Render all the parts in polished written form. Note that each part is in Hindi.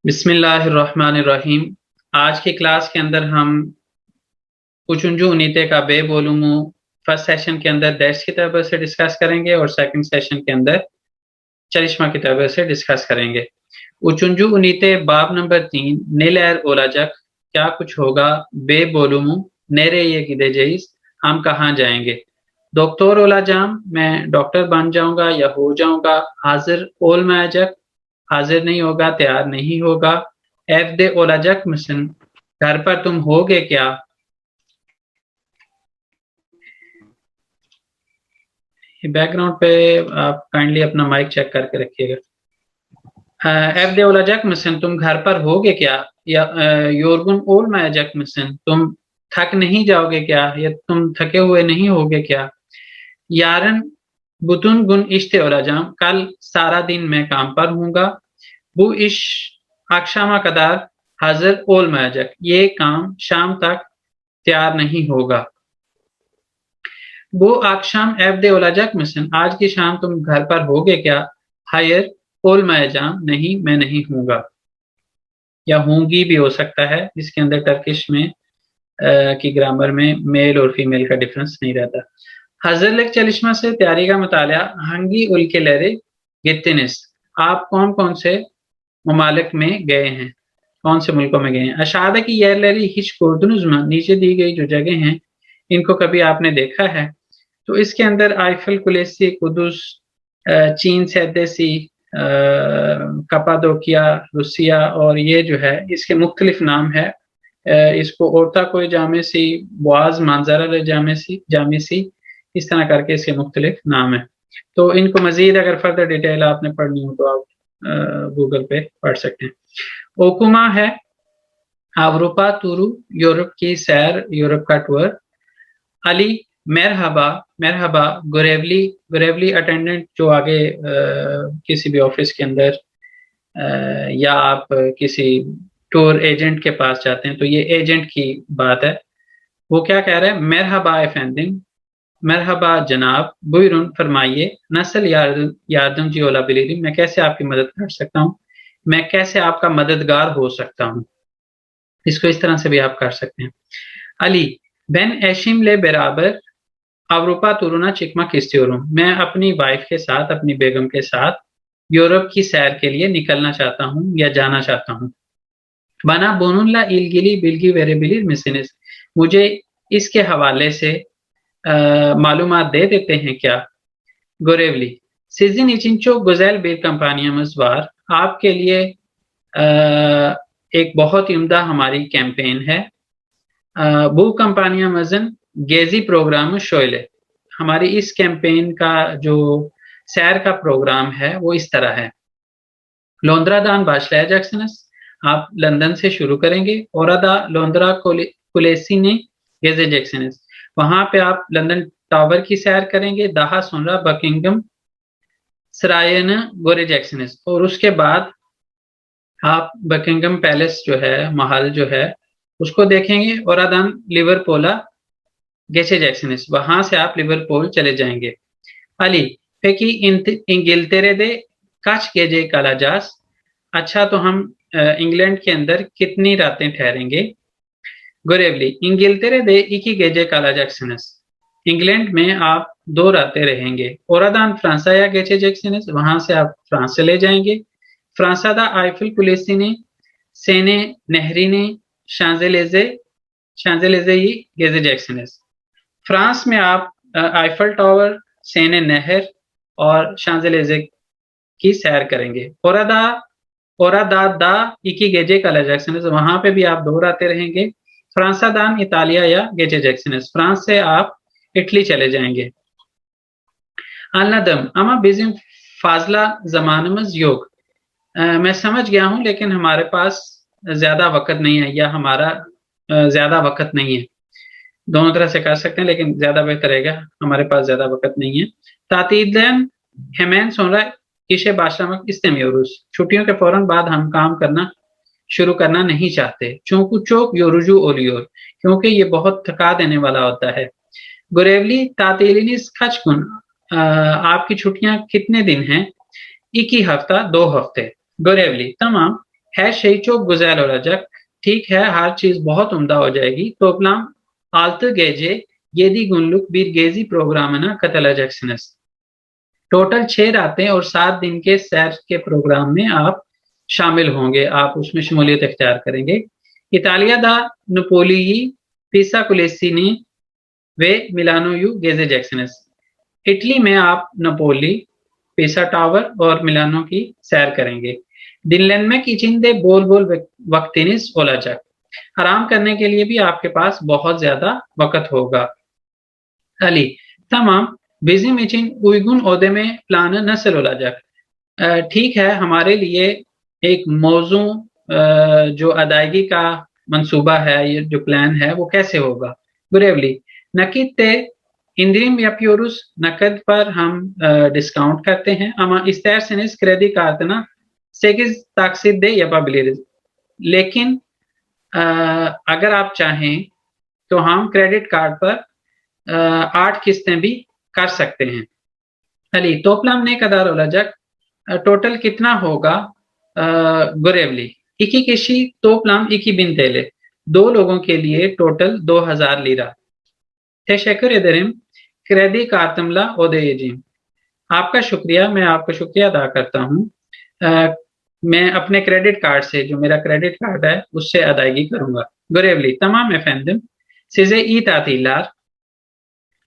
बिस्मिल्लाहिर्रहमानिर्रहीम। आज की क्लास के अंदर हम उचुंजू उनीते का बे बोलूमू फर्स्ट सेशन के अंदर दैट्स की तरफ से डिस्कस करेंगे और सेकंड सेशन के अंदर चरिश्मा की तरफ से डिस्कस करेंगे। उचुंजू उनीते बाब नंबर 3 नीलैर ओलाजक क्या कुछ होगा बे बोलूमू नेरे ये गिदे जईस हम कहाँ जाएंगे। डॉक्टर ओलाजाम मैं डॉक्टर बन जाऊंगा या हो जाऊंगा। हाजिर ओल मैजक हाजिर नहीं होगा, तैयार नहीं होगा। एफ दे ओलाजक मिशन घर पर तुम होगे क्या। बैकग्राउंड पे आप काइंडली अपना माइक चेक करके रखिएगा। एफ दे ओलाजक मिशन तुम घर पर होगे क्या, या योरगुन ओल मैजक मिशन तुम थक नहीं जाओगे क्या, या तुम थके हुए नहीं होगे क्या। यारन बुतुन गुन इश्ते ओलाजाम कल सारा दिन मैं काम पर हूँगा। bu iş akşama kadar hazır olmayacak। ये काम शाम तक तैयार नहीं होगा। वो akşam evde olacak mısın आज की शाम तुम घर पर होगे क्या। हायर olmayacağım नहीं मैं नहीं हूँगा, या होंगी भी हो सकता है, जिसके अंदर टर्किश में की ग्रामर में मेल और फीमेल का डिफरेंस नहीं रहता। hazırlık çalışma से तैयारी का मुताला hangi ülkelere gittiniz आप कौन कौन से ममालिक में गए हैं, कौन से मुल्कों में गए हैं। अशादा की yerleri hiç gördünüz mü नीचे दी गई जो जगह हैं इनको कभी आपने देखा है। तो इसके अंदर आईफल कुलेसी कुदुस चीन सैदेसी कपादोकिया रूसिया और ये जो है इसके मुख्तलिफ नाम है। इसको ओरता कोई जामेसी बुआज मांजरा जामेसी इस तरह करके इसके मुख्तलिफ नाम है। तो इनको मजीद अगर फर्दर डिटेल आपने पढ़नी हो तो आप गूगल पे पढ़ सकते हैं। ओकुमा है अवरूपा तुरु यूरोप की सैर, यूरोप का टूर। अली मेरहबा मेरहबा गुरेवली गुरेवली अटेंडेंट जो आगे किसी भी ऑफिस के अंदर या आप किसी टूर एजेंट के पास जाते हैं तो ये एजेंट की बात है। वो क्या कह रहा है, मेरहबा एफेंदिम मरहबा जनाब, बुयरुन फरमाइए, नस्ल यारदम जी ओला बिलीरी मैं कैसे आपकी मदद कर सकता हूँ, मैं कैसे आपका मददगार हो सकता हूँ। इसको इस तरह से भी आप कर सकते हैं। अली बेन एशिम ले बराबर अवरूपा तुरुना चिकमा किस्तियोरुम मैं अपनी वाइफ के साथ, अपनी बेगम के साथ यूरोप की सैर के लिए निकलना चाहता हूँ या जाना चाहता हूँ। बना बोनुल्ला इलगिली बिल्गी वेरेबिली मिसिनिस मुझे इसके हवाले से मालूमात दे देते हैं क्या। गोरेवली सिजिन इचिंचो गुजैल बेर कंपानिया मजवार आपके लिए एक बहुत ही उम्दा हमारी कैंपेन है। बू कंपानिया मजन गेजी प्रोग्राम शोले हमारी इस कैंपेन का जो सैर का प्रोग्राम है वो इस तरह है। लोंद्रा दान बाशलाया जैक्सनस आप लंदन से शुरू करेंगे। ओरादा लोंद्रा कुलेसी ने गेजे जैक्सनस वहां पे आप लंदन टावर की सैर करेंगे। दाहा सोनरा बकिंगम सरायन गोरे जैक्सनस और उसके बाद आप बकिंगम पैलेस जो है, महल जो है उसको देखेंगे। और अदन लिवरपोला गेचे जैक्सनस वहां से आप लिवरपूल चले जाएंगे। अली फेकी इंगिलतेरे दे काच गेजे कालाजास अच्छा तो हम इंग्लैंड के अंदर कितनी रातें ठहरेंगे। गोरेवली इंगिलतेरे दे इकी गेजे काला जैक्सनस इंग्लैंड में आप 2 रातें रहेंगे। ओरादान फ्रांसा या गेचे जैक्सनस वहां से आप फ्रांस चले जाएंगे। फ्रांसादा आईफिल कुलेसी ने सेने नहरी ने शांजेलेजे ही गेजे जैक्सनस फ्रांस में आप आईफल टावर, सेने नहर और शांजेलेजे की सैर करेंगे। ओरादा इकी गेजे काला जैक्सनस वहां पे भी आप 2 रातें रहेंगे। फ्रांसादान इतालिया या गेचे जैक्सनस फ्रांस से आप इटली चले जाएंगे। अलनदम अमा बिजिम फाजला जमानमज योग मैं समझ गया हूं लेकिन हमारे पास ज्यादा वक्त नहीं है या हमारा ज्यादा वक्त नहीं है। दोनों तरह से कर सकते हैं लेकिन ज्यादा बेहतर रहेगा हमारे पास ज्यादा वक्त नहीं है। तातीदन हेमैन सोनरा इशे बादशाह इस्तेमियोरुस छुट्टियों के फौरन बाद हम काम करना शुरू करना नहीं चाहते। चौंकू चौक योरुजू ओलियोर क्योंकि ये बहुत थका देने वाला होता है। गोरेवली तातीलिनिस खचकुन आपकी छुट्टियां कितने दिन हैं। 1 हफ्ता 2 हफ्ते। गोरेवली तमाम Her şey çok güzel olacak. ठीक है, हर चीज बहुत उम्दा हो जाएगी. Toplam 6 gece 7 günlük bir gezi programına katılacaksınız. Total 6 रातें और 7 दिन के सैर के प्रोग्राम में आप शामिल होंगे, आप उसमें शमूलियत इख्तियार करेंगे. Italia da Napoli, Pisa Colessini ve Milano'yu gezeceksiniz. Italy में आप नपोली, पिसा टावर और मिलानो की सैर करेंगे. Dinlenmek için de bol bol vaktiniz olacak. आराम करने के लिए भी आपके पास बहुत ज्यादा वक्त होगा. Ali, tamam, bizim için uygun ödeme planı nasıl olacak? ठीक है, हमारे लिए एक मौजू जो अदायगी का मंसूबा है, ये जो प्लान है वो कैसे होगा? Görevli, nakit indirim yapıyoruz. Nakit पर हम डिस्काउंट करते हैं ama isterseniz kredi kartına 8 taksitle yapabiliriz. लेकिन अगर आप चाहें तो हम क्रेडिट कार्ड पर 8 किस्तें भी कर सकते हैं. Ali, toplam ne kadar olacak? Total कितना होगा? Görevli, 2 kişi toplam 2000 TL. 2 लोगों के लिए total 2000 lira. Teşekkür ederim. Kredi kartımla ödeyeceğim. आपका शुक्रिया, मैं आपका शुक्रिया अदा करता हूँ. मैं अपने क्रेडिट कार्ड से, जो मेरा क्रेडिट कार्ड है, उससे अदायगी करूंगा. Görevli, tamam efendim. Size iyi tatiller.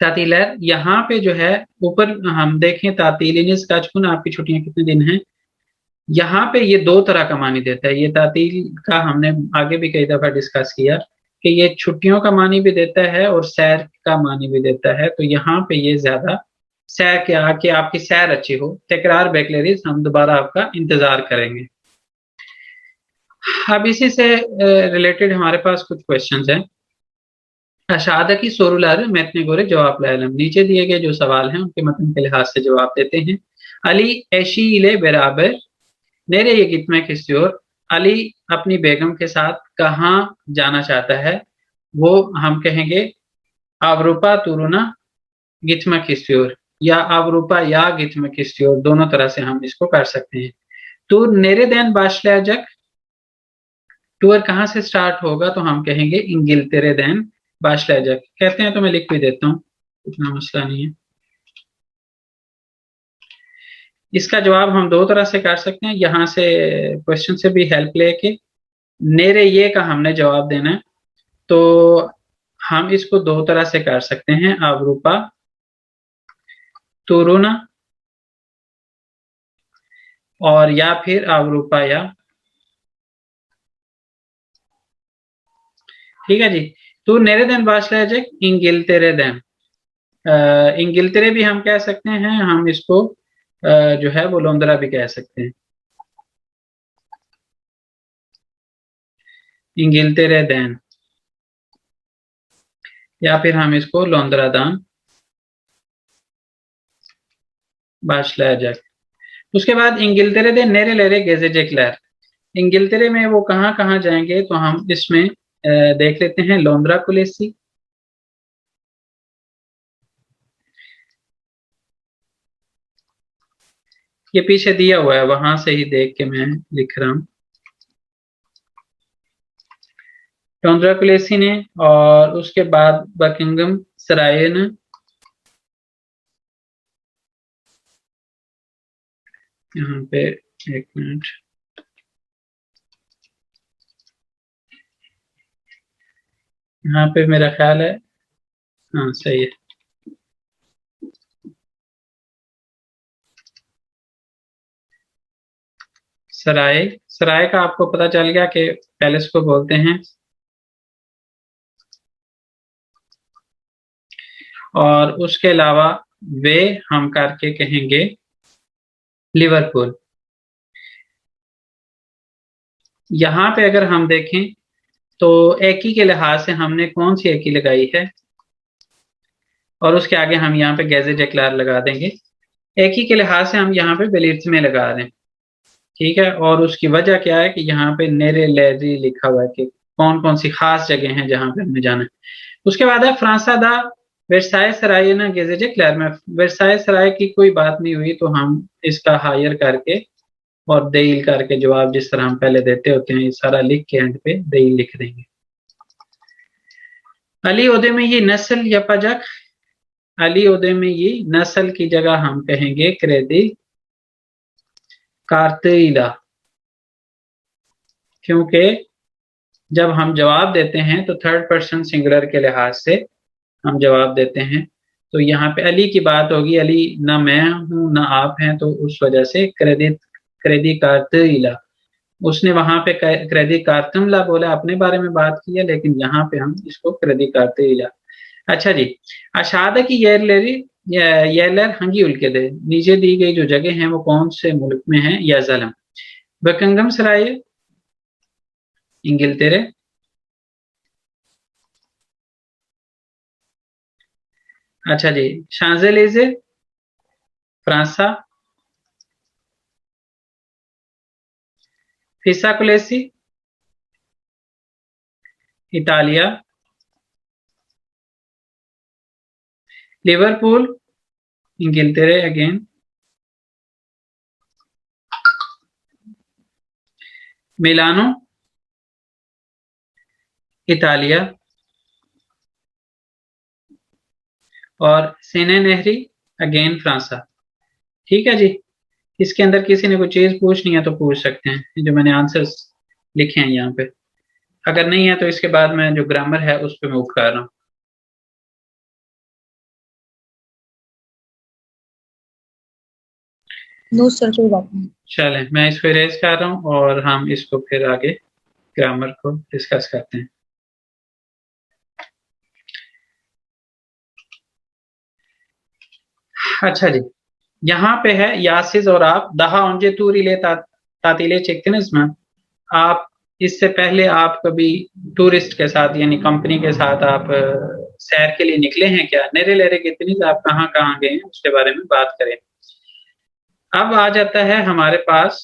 तातीलर, यहाँ पे जो है ऊपर हम देखें तातीलिनिस काचकुन, आपकी छुट्टियां कितने दिन हैं. यहाँ पे ये 2 तरह का मानी देता है. ये तातील का हमने आगे भी कई दफा डिस्कस किया कि ये छुट्टियों का मानी भी देता है और सैर का मानी भी देता है. तो यहाँ पे ये ज्यादा सैर क्या कि आपकी सैर अच्छी हो. तकरार बेकलरीज, हम दोबारा आपका इंतजार करेंगे. अब इसी से रिलेटेड हमारे पास कुछ क्वेश्चंस हैं. Aşağıdaki soruları metne göre cevaplayalım. नीचे दिए गए जो सवाल हैं उनके मतन के लिहाज से जवाब देते हैं. Ali eşiyle beraber nereye gitmek istiyor? Ali अपनी बेगम के साथ कहाँ जाना चाहता है? वो हम कहेंगे Avrupa turuna gitmek istiyor या Avrupa ya gitmek istiyor. दोनों तरह से हम इसको कर सकते हैं. Tur nereden başlayacak? टूर कहाँ से स्टार्ट होगा? तो हम कहेंगे İngiltere'den başlayacak. कहते हैं तो मैं लिख भी देता हूँ, इतना मसला नहीं है. इसका जवाब हम 2 तरह से कर सकते हैं. यहाँ से क्वेश्चन से भी हेल्प लेके नेरे ये का हमने जवाब देना है, तो हम इसको 2 तरह से कर सकते हैं. अवरूपा तुरुना और या फिर अवरूपा या. ठीक है जी. तो nereden başlayacak? İngiltere'den. İngiltere भी हम कह सकते हैं. हम इसको जो है वो लोंदरा भी कह सकते हैं. İngiltere'den या फिर हम इसको लोंदरा'dan başlayacak. उसके बाद İngiltere'de nereleri gezecekler? İngiltere में वो कहाँ कहाँ जाएंगे? तो हम इसमें देख लेते हैं. लोंद्रा कुलेसी, ये पीछे दिया हुआ है, वहां से ही देख के मैं लिख रहा हूं. लोंद्रा कुलेसी ने, और उसके बाद बकिंगम सराय ने. यहाँ पे एक मिनट, यहाँ पे मेरा ख्याल है, हाँ सही है. सराय, सराय का आपको पता चल गया कि पैलेस को बोलते हैं. और उसके अलावा वे हम करके कहेंगे लिवरपूल. यहाँ पे अगर हम देखें तो एकी के लिहाज से हमने कौन सी एकी लगाई है, और उसके आगे हम यहाँ पे गैजेट एक्लार लगा देंगे. एकी के लिहाज से हम यहाँ पे बेलिट्स में लगा रहे हैं. ठीक है, और उसकी वजह क्या है कि यहाँ पे नेरे लेजी लिखा हुआ है कि कौन कौन सी खास जगह हैं जहाँ पे हमें जाना है. उसके बाद है फ्रांसा दा वेरसाय सराय ना गेजेट एक्लार में. वेरसाय सराय की कोई बात नहीं हुई तो हम इसका हायर करके और देईल करके जवाब जिस तरह हम पहले देते होते हैं, ये सारा लिख के एंड पे देईल लिख देंगे। अली ओदे में ये नस्ल या पजक, अली ओदे में ये नस्ल की जगह हम कहेंगे क्रेदी कार्तिला, क्योंकि जब हम जवाब देते हैं तो थर्ड पर्सन सिंगुलर के लिहाज से हम जवाब देते हैं। तो यहाँ पे अली की बात होगी, अली ना मैं हूं ना आप हैं, तो उस वजह से क्रेदी कार्तिला। उसने वहां पे क्रेदी कार्तमला बोला, अपने बारे में बात की है, लेकिन यहाँ पे हम इसको क्रेदी कार्तिला। अच्छा जी, अशादा की येलर हंगी उल्के दे, नीचे दी गई जो जगह है वो कौन से मुल्क में है? या जलम बकिंगम सराय इंगिलतेरे, अच्छा जी शांजेलीजे फ्रांसा, फिसाकुलेसी इतालिया, लिवरपूल इंगिलतेरे अगेन, मिलानो इतालिया, और सेने नहरी अगेन फ्रांसा। ठीक है जी, इसके अंदर किसी ने कोई चीज पूछनी है तो पूछ सकते हैं, जो मैंने आंसर्स लिखे हैं यहाँ पे। अगर नहीं है तो इसके बाद मैं जो ग्रामर है उस पर मूव कर रहा हूँ। नो सर, कोई बात नहीं। चलें, मैं इसको इरेज कर रहा हूँ और हम इसको फिर आगे ग्रामर को डिस्कस करते हैं। अच्छा जी, यहाँ पे है यासिस और आप दहा ओंजे टूरिले तातीले चेक्तनिज में। आप इससे पहले आप कभी टूरिस्ट के साथ यानी कंपनी के साथ आप सैर के लिए निकले हैं क्या? नेरे लेरे कितनी आप कहाँ कहाँ गए हैं उसके बारे में बात करें। अब आ जाता है हमारे पास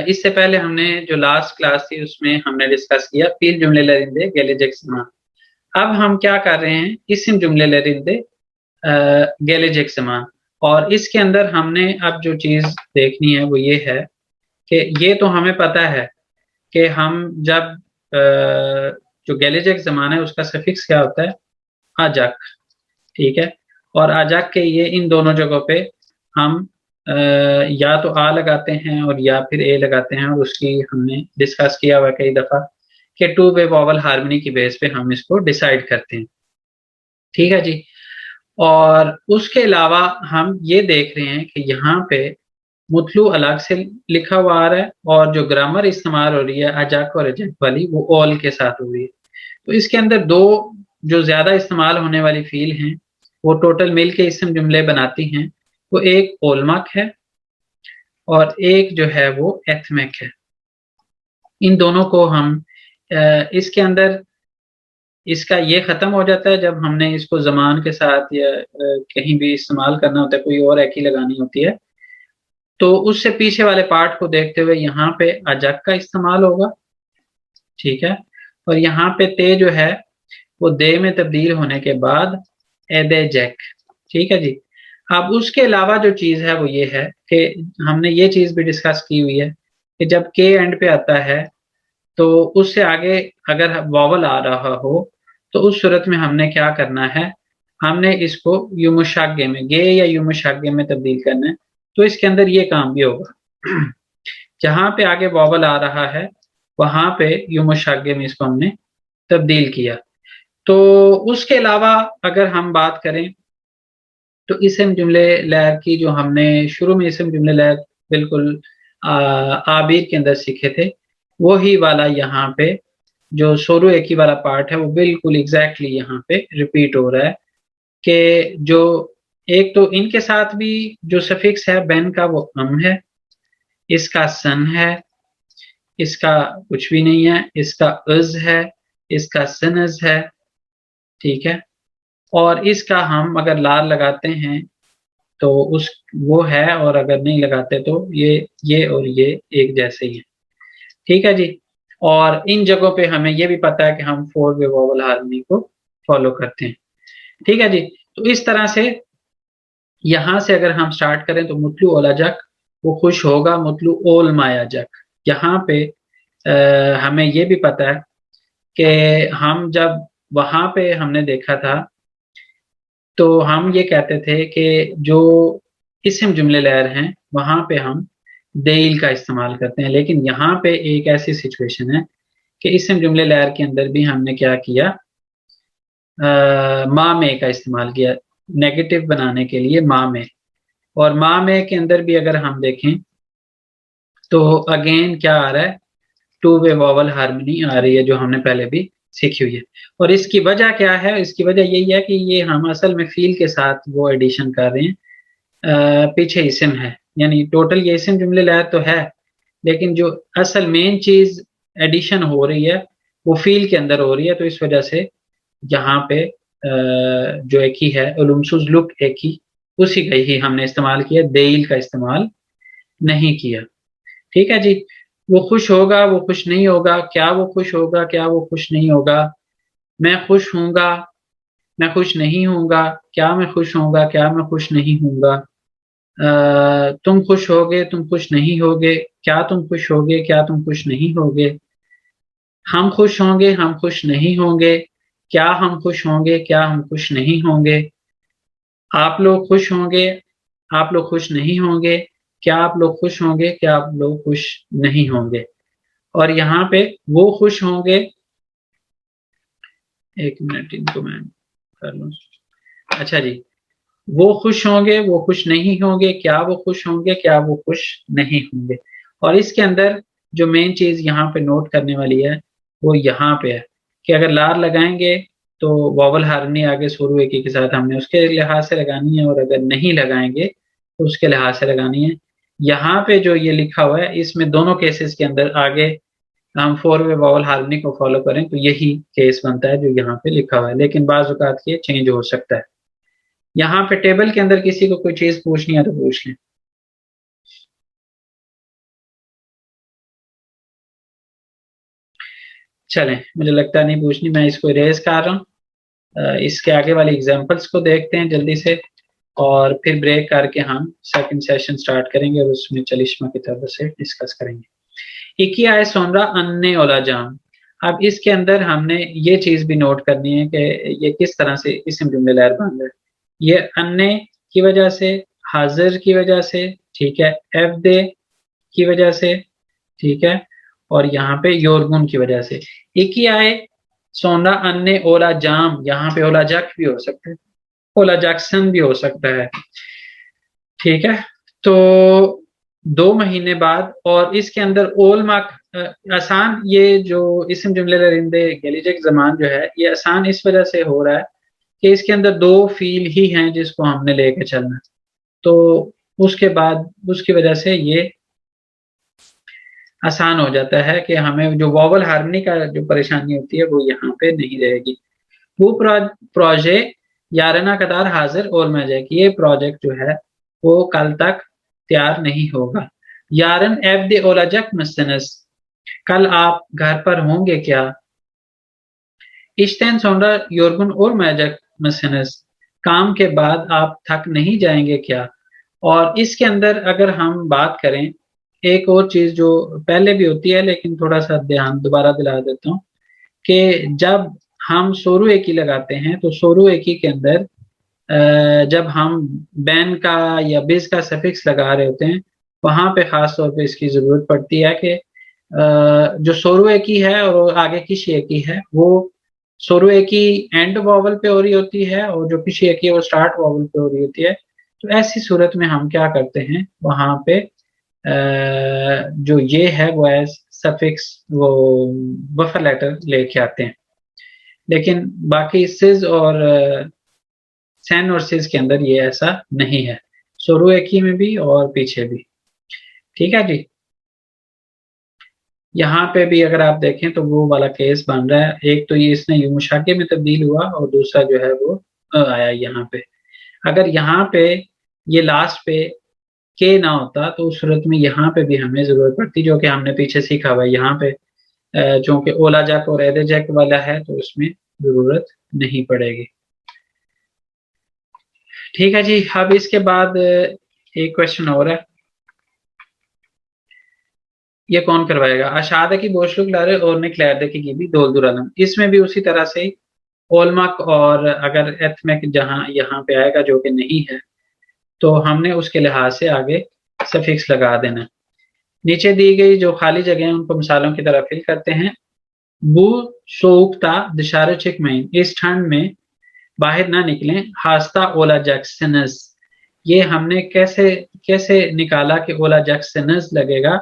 इससे पहले हमने जो लास्ट क्लास थी उसमें हमने डिस्कस किया फील जुमले लरिंदे गेलेजेक समान। अब हम क्या कर रहे हैं, इस्म जुमले लरिंदे गेलेजेक समान, और इसके अंदर हमने अब जो चीज देखनी है वो ये है कि ये तो हमें पता है कि हम जब जो गेलेजेक जमान है उसका सफिक्स क्या होता है? अजक। ठीक है, और अजक के ये इन दोनों जगहों पे हम या तो आ लगाते हैं और या फिर ए लगाते हैं, और उसकी हमने डिस्कस किया हुआ कई दफा कि टू वे वॉवल हार्मनी की बेस पे हम इसको डिसाइड करते हैं। ठीक है जी, और उसके अलावा हम ये देख रहे हैं कि यहाँ पे मुतलू अलग से लिखा हुआ आ रहा है, और जो ग्रामर इस्तेमाल हो रही है अजक और अजक वाली वो ऑल के साथ हो रही है। तो इसके अंदर दो जो ज्यादा इस्तेमाल होने वाली फील हैं वो टोटल मिल के इसम जुमले बनाती हैं, वो एक ओलमक है और एक जो है वो एथमेक है। इन दोनों को हम इसके अंदर इसका ये खत्म हो जाता है जब हमने इसको जमान के साथ या कहीं भी इस्तेमाल करना होता है, कोई और एकी लगानी होती है, तो उससे पीछे वाले पार्ट को देखते हुए यहाँ पे अजक का इस्तेमाल होगा। ठीक है, और यहाँ पे ते जो है वो दे में तब्दील होने के बाद एदे जैक। ठीक है जी, अब उसके अलावा जो चीज है वो ये है कि हमने ये चीज भी डिस्कस की हुई है कि जब के एंड पे आता है तो उससे आगे अगर वॉवल आ रहा हो तो उस सूरत में हमने क्या करना है, हमने इसको युमुशागे में गे या युमुशागे में तब्दील करना है। तो इसके अंदर ये काम भी होगा, जहां पे आगे वॉवल आ रहा है वहां पे युमुशागे में इसको हमने तब्दील किया। तो उसके अलावा अगर हम बात करें तो इसम जुमले लैर की जो हमने शुरू में इसम जुमले लैर बिल्कुल आबिर के अंदर सीखे थे, वो ही वाला यहाँ पे जो सोरू एक ही वाला पार्ट है वो बिल्कुल एग्जैक्टली यहाँ पे रिपीट हो रहा है कि जो एक तो इनके साथ भी जो सफिक्स है बेन का वो अम है, इसका सन है, इसका कुछ भी नहीं है, इसका उज है, इसका सनज है। ठीक है, और इसका हम अगर लाल लगाते हैं तो उस वो है, और अगर नहीं लगाते तो ये और ये एक जैसे ही है। ठीक है जी, और इन जगहों पे हमें ये भी पता है कि हम फोर वे वोवल हार्मनी को फॉलो करते हैं। ठीक है जी, तो इस तरह से यहां से अगर हम स्टार्ट करें तो मुतलू और अजक वो खुश होगा मुतलू ओल माया जक। यहाँ पे हमें ये भी पता है कि हम जब वहां पे हमने देखा था तो हम ये कहते थे कि जो इस्म जुमले लहर हैं वहां पे हम देल का इस्तेमाल करते हैं, लेकिन यहाँ पे एक ऐसी सिचुएशन है कि इस्म जुमले लहर के अंदर भी हमने क्या किया, मा में का इस्तेमाल किया नेगेटिव बनाने के लिए, मा में। और मा में के अंदर भी अगर हम देखें तो अगेन क्या आ रहा है, टू वे वॉवल हार्मनी आ रही है जो हमने पहले भी सीखी हुई है। और इसकी वजह क्या है, इसकी वजह यही है कि ये हम असल में फील के साथ वो एडिशन कर रहे हैं, पीछे इसम है, यानी टोटल ये इसम जुमले लहर तो है, लेकिन जो असल मेन चीज एडिशन हो रही है वो फील के अंदर हो रही है। तो इस वजह से यहाँ पे जो एक ही है उलुमसुज लुक एक ही, उसी का ही हमने इस्तेमाल किया, देल का इस्तेमाल नहीं किया। ठीक है जी। वो खुश होगा, वो खुश नहीं होगा, क्या वो खुश होगा, क्या वो खुश नहीं होगा, मैं खुश हूंगा, मैं खुश नहीं हूंगा, क्या मैं खुश होऊंगा, क्या मैं खुश नहीं हूंगा, तुम खुश होगे, तुम खुश नहीं होगे, क्या तुम खुश होगे, क्या तुम खुश नहीं होगे, हम खुश होंगे, हम खुश नहीं होंगे, क्या हम खुश होंगे, क्या हम खुश नहीं होंगे, आप लोग खुश होंगे, आप लोग खुश नहीं होंगे, क्या आप लोग खुश होंगे, क्या आप लोग खुश नहीं होंगे। और यहाँ पे वो खुश होंगे, एक मिनट इनको मैं कर लूं। अच्छा जी, वो खुश होंगे, वो खुश नहीं होंगे, क्या वो खुश होंगे, क्या वो खुश नहीं होंगे। और इसके अंदर जो मेन चीज यहाँ पे नोट करने वाली है वो यहाँ पे है कि अगर लार लगाएंगे तो वॉवल हार्मनी आगे शुरू एक ही के साथ हमने उसके लिहाज से लगानी है, और अगर नहीं लगाएंगे तो उसके लिहाज से लगानी है। यहाँ पे जो ये लिखा हुआ है इसमें दोनों केसेस के अंदर आगे हम फोर वे वॉवल हार्मनी को फॉलो करें तो यही केस बनता है जो यहाँ पे लिखा हुआ है, लेकिन बाज औकात ये चेंज हो सकता है। यहाँ पे टेबल के अंदर किसी को कोई चीज पूछनी है तो पूछ लें। चलें, मुझे लगता है नहीं पूछनी, मैं इसको इरेज कर रहा हूँ। इसके आगे वाली एग्जांपल्स को देखते हैं जल्दी से, और फिर ब्रेक करके हम सेकंड सेशन स्टार्ट करेंगे और उसमें चलिश्मा की तरफ से डिस्कस करेंगे। इकी आए सोमरा अन्ने ओला जाम। अब इसके अंदर हमने ये चीज भी नोट करनी है कि ये किस तरह से इसम जुमले लहर बन रहा है। ये अन्ने की वजह से, हाजिर की वजह से, ठीक है, एफ दे की वजह से, ठीक है, और यहाँ पे योरगुन की वजह से। एक ही आए सोना अन्य ओला जाम, यहाँ पे ओला जक भी हो सकता है, ओला जैक्सन भी हो सकता है, ठीक है। तो 2 महीने बाद, और इसके अंदर ओल मार्क आसान, ये जो इसम जुमले लरिंदे गैलीजक जमान जो है ये आसान इस वजह से हो रहा है कि इसके अंदर 2 फील ही हैं जिसको हमने लेके चलना है। तो उसके बाद उसकी वजह से ये आसान हो जाता है कि हमें जो वॉवल हार्मनी का जो परेशानी होती है वो यहाँ पे नहीं रहेगी। वो प्रोजेक्ट यारना कदार हाजिर और मैं कि ये प्रोजेक्ट जो है वो कल तक तैयार नहीं होगा। यारन एफ दे ओलाजक मसनस, कल आप घर पर होंगे क्या। इश्तेन सोंडा योरगुन और मैजक मसनस, काम के बाद आप थक नहीं जाएंगे क्या। और इसके अंदर अगर हम बात करें, एक और चीज जो पहले भी होती है लेकिन थोड़ा सा ध्यान दोबारा दिला देता हूँ कि जब हम सोरू एकी लगाते हैं तो सोरू एकी के अंदर जब हम बैन का या बिज का सफिक्स लगा रहे होते हैं वहां पे खास तौर पे इसकी जरूरत पड़ती है कि जो सोरू एकी है और आगे किशी एकी है वो सोरू एकी एंड वॉवल पे हो रही होती है और जो किशी एकी है वो स्टार्ट वॉवल पे हो रही होती है। तो ऐसी सूरत में हम क्या करते हैं, वहां पे जो ये है वो एज सफिक्स वो बफर लेटर लेके आते हैं, लेकिन बाकी सिज और सैन और सिज के अंदर ये ऐसा नहीं है, शुरू एक ही में भी और पीछे भी। ठीक है जी। यहाँ पे भी अगर आप देखें तो वो वाला केस बन रहा है, एक तो ये इसने यू मुशाके में तब्दील हुआ और दूसरा जो है वो आया यहाँ पे। अगर यहाँ पे ये लास्ट पे के ना होता तो उस सूरत में यहाँ पे भी हमें जरूरत पड़ती, जो कि हमने पीछे सीखा हुआ है। यहाँ पे चूंकि ओला जैक और एदे जैक वाला है तो उसमें जरूरत नहीं पड़ेगी। ठीक है जी। अब इसके बाद एक क्वेश्चन और है ये कौन करवाएगा? अशादकी बोशलुकलारे और निकलैरदकी की भी दोलदुरलम। इसमें भी उसी तरह से ओलमक और अगर एथमेक जहां यहाँ पे आएगा जो कि नहीं है तो हमने उसके लिहाज से आगे सफिक्स लगा देना। नीचे दी गई जो खाली जगह है उनको मिसालों की तरह फिल करते हैं। बू सोकता दिशारे चिकमैन, इस ठंड में बाहर ना निकलें। हास्ता ओला जैक्सनस, ये हमने कैसे कैसे निकाला कि ओला जैक्सनस लगेगा,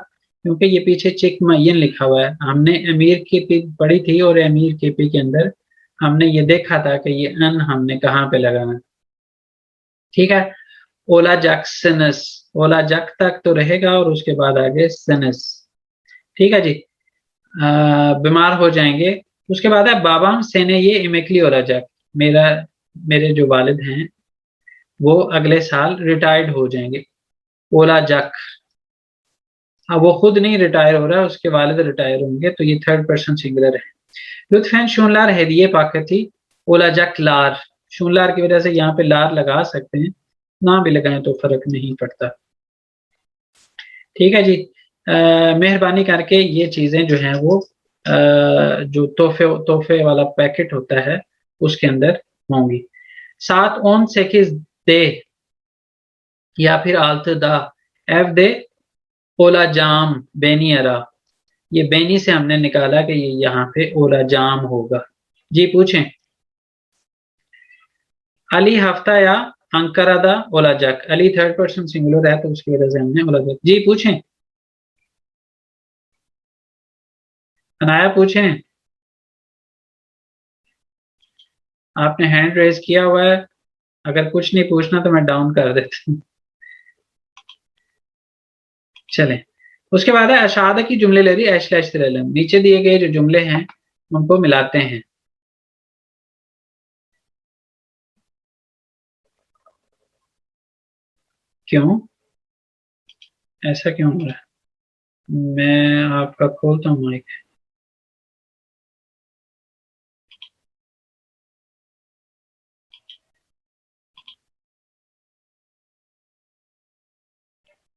क्योंकि ये पीछे चिकमयन लिखा हुआ है। हमने अमीर की पी पढ़ी थी और अमीर की पी के अंदर हमने ये देखा था कि ये अन हमने कहाँ पे लगाना। ठीक है, ओला जैक्सनस, ओला जक तक तो रहेगा और उसके बाद आगे सनस। ठीक है जी। बीमार हो जाएंगे। उसके बाद है बाबाम सेने ये इमेकली ओला जक, मेरा मेरे जो वालिद हैं वो अगले साल रिटायर्ड हो जाएंगे। ओला जक, अब वो खुद नहीं रिटायर हो रहा है, उसके वालिद रिटायर होंगे, तो ये थर्ड पर्सन सिंगुलर है। लुत्फेन शूनलार हेदिये पाकती ओला जक लार, शूनलार की वजह से यहाँ पे लार लगा सकते हैं, ना भी लगाएं तो फर्क नहीं पड़ता। ठीक है जी। मेहरबानी करके ये चीजें जो हैं वो जो तोहफे वाला पैकेट होता है उसके अंदर होंगी। 7 दे या फिर आल्त दा एफ दे ओला जाम बेनी अरा, ये बेनी से हमने निकाला कि ये यहाँ पे ओला जाम होगा। जी पूछें। अली हफ्ता या अंकरादा ओला जक, अली थर्ड पर्सन सिंगुलर है तो उसकी वजह से हमने ओला जक। जी पूछें, अनाया पूछें। आपने हैंड रेज किया हुआ है, अगर कुछ नहीं पूछना तो मैं डाउन कर देता हूँ। चलें, उसके बाद है अशादा की जुमले ले रही एशलम, नीचे दिए गए जो जुमले हैं उनको मिलाते हैं। क्यों, ऐसा क्यों हो रहा है? मैं आपका खोलता हूँ माइक।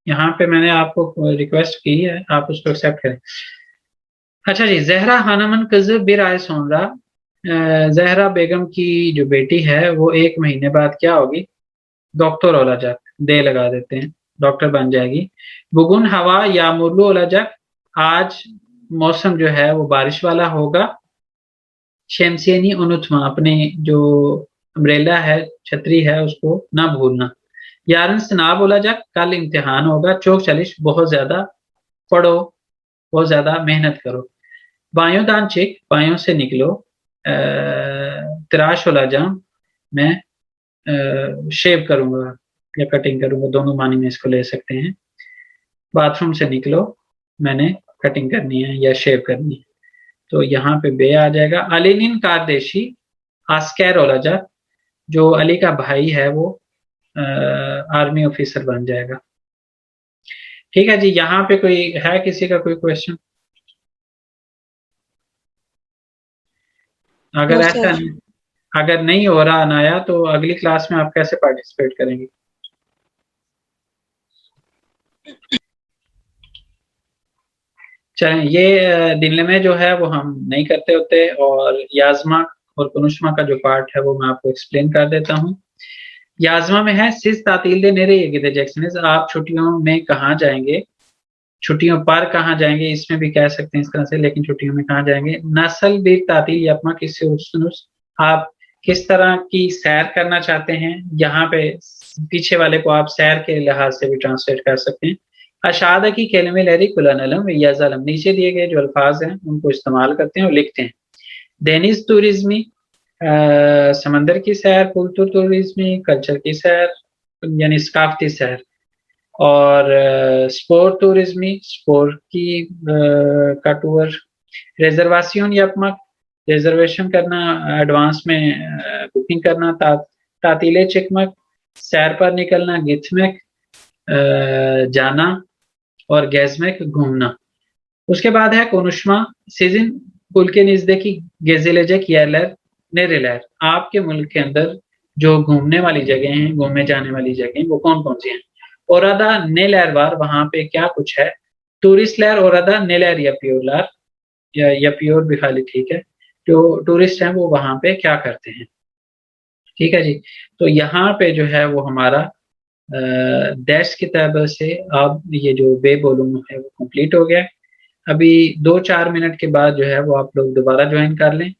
यहाँ पे मैंने आपको रिक्वेस्ट की है, आप उसको एक्सेप्ट करें। अच्छा जी, जहरा हानमन कज़ बिर आय सोनरा, जहरा बेगम की जो बेटी है वो 1 महीने बाद क्या होगी? डॉक्टर ओला जक, दे लगा देते हैं, डॉक्टर बन जाएगी। बुगुन हवा या मुरलू ओला जक, आज मौसम जो है वो बारिश वाला होगा। शमसियनी उनुथमा, अपने जो अम्ब्रेला है, छतरी है, उसको ना भूलना। यारन सना बोला जा, कल इम्तिहान होगा। चौक चालीस, बहुत ज्यादा पढ़ो, बहुत ज्यादा मेहनत करो। बायों दान चिक, बायों से निकलो। तराश होला जा, मैं शेव करूंगा या कटिंग करूंगा, दोनों मानी में इसको ले सकते हैं। बाथरूम से निकलो, मैंने कटिंग करनी है या शेव करनी है, तो यहाँ पे बे आ जाएगा। अलीनिन कारदेशी आस्कैर ओलाजा, जो अली का भाई है वो आर्मी ऑफिसर बन जाएगा। ठीक है जी, यहाँ पे कोई है किसी का कोई क्वेश्चन? अगर ऐसा नहीं, अगर नहीं हो रहा अनाया तो अगली क्लास में आप कैसे पार्टिसिपेट करेंगे? चलें, ये दिन में जो है वो हम नहीं करते होते, और याजमा और कुनुष्मा का जो पार्ट है वो मैं आपको एक्सप्लेन कर देता हूँ। याजमा में है सिस तातील दे नेरे ये गिदे जैक्सन, आप छुट्टियों में कहाँ जाएंगे, छुट्टियों पर कहाँ जाएंगे, इसमें भी कह सकते हैं इस तरह से, लेकिन छुट्टियों में कहाँ जाएंगे। नस्ल भी तातील यापमा किससे उस, आप किस तरह की सैर करना चाहते हैं, यहाँ पे पीछे वाले को आप सैर के लिहाज से भी ट्रांसलेट कर सकते हैं। अशादा की केलमे लहरी कुलानलम याजलम, नीचे दिए गए जो अल्फाज हैं उनको इस्तेमाल करते हैं और लिखते हैं। डेनिस टूरिज्मी, समंदर की सैर। कुल्तुर टूरिज्मी, कल्चर की सैर यानी सकाफती सैर। और स्पोर्ट टूरिज्मी, स्पोर्ट की का टूर। रिजर्वासियों यपमक, रिजर्वेशन करना, एडवांस में बुकिंग करना। तातीले चिकमक, सैर पर निकलना। गिथमक, जाना। और गैजमक, घूमना। उसके बाद है कोनुष्मा, सीजन कुल के नजदीकी गेजिलेजक येलर नेरेलर, आपके मुल्क के अंदर जो घूमने वाली जगह हैं, घूमने जाने वाली जगह वो कौन कौन सी हैं? ओरादा नेलरवार, वहां पे क्या कुछ है? टूरिस्टler orada neler yapıyorlar? या yapıyor भी खाली ठीक है। जो टूरिस्ट हैं वो वहाँ पे क्या करते हैं? ठीक है जी। तो यहाँ पे जो है वो हमारा दैट्स की तरफ से अब ये जो बे बोलूँ है वो कंप्लीट हो गया है। अभी 2-4 मिनट के बाद जो है वो आप लोग दोबारा ज्वाइन कर लें।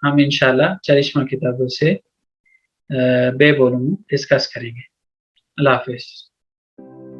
हम इंशाल्लाह चरिश्मा की तरफ से बे बोलूँ डिस्कस करेंगे। अल्लाह हाफ़िज़।